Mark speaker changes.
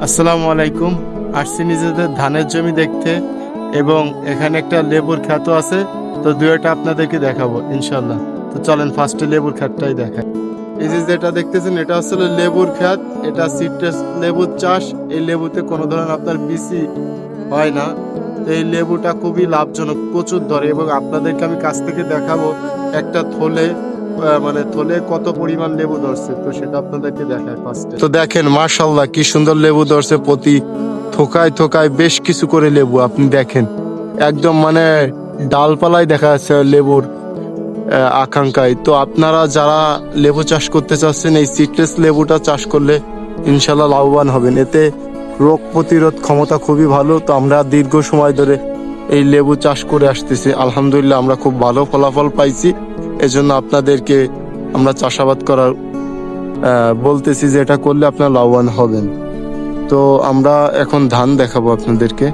Speaker 1: আসসালামু আলাইকুম। আসছি নিজেদের ধানের জমি দেখতে এবং এখানে একটা লেবুর ক্ষেতও আছে। তো দুইটা আপনাদেরকে দেখাবো ইনশাল্লাহ। তো চলেন ফার্স্টে লেবুর ক্ষেতটাই দেখাই। এই যে যেটা দেখতেছেন এটা আসলে লেবুর ক্ষেত। এটা সিট্রাস লেবুর চাষ। এই লেবুতে কোনো ধরনের আপনার বিসি হয় না। তো এই লেবুটা খুবই লাভজনক, প্রচুর ধরে এবং আপনাদেরকে আমি কাছ থেকে দেখাবো একটা থলে মানে থলে কত পরিমাণ লেবু ধরছে, তো সেটা আপনাদেরকে দেখায় ফার্স্টে। তো দেখেন মাশাআল্লাহ কি সুন্দর লেবু ধরছে, প্রতি থোকায় থোকায় বেশ কিছু করে লেবু আপনি দেখেন, একদম মানে ডালপালায় দেখা যাচ্ছে লেবুর আকাঙ্ক্ষায়। তো আপনারা যারা লেবু চাষ করতে চাচ্ছেন এই সিট্রাস লেবুটা চাষ করলে ইনশাল্লাহ লাভবান হবেন। এতে রোগ প্রতিরোধ ক্ষমতা খুবই ভালো। তো আমরা দীর্ঘ সময় ধরে এই লেবু চাষ করে আসতেছি, আলহামদুলিল্লাহ আমরা খুব ভালো ফলাফল পাইছি। এজন্য আপনাদেরকে আমরা চাষাবাদ করার বলতেছি যে এটা করলে আপনারা লাভবান হবেন। তো আমরা এখন ধান দেখাবো আপনাদেরকে।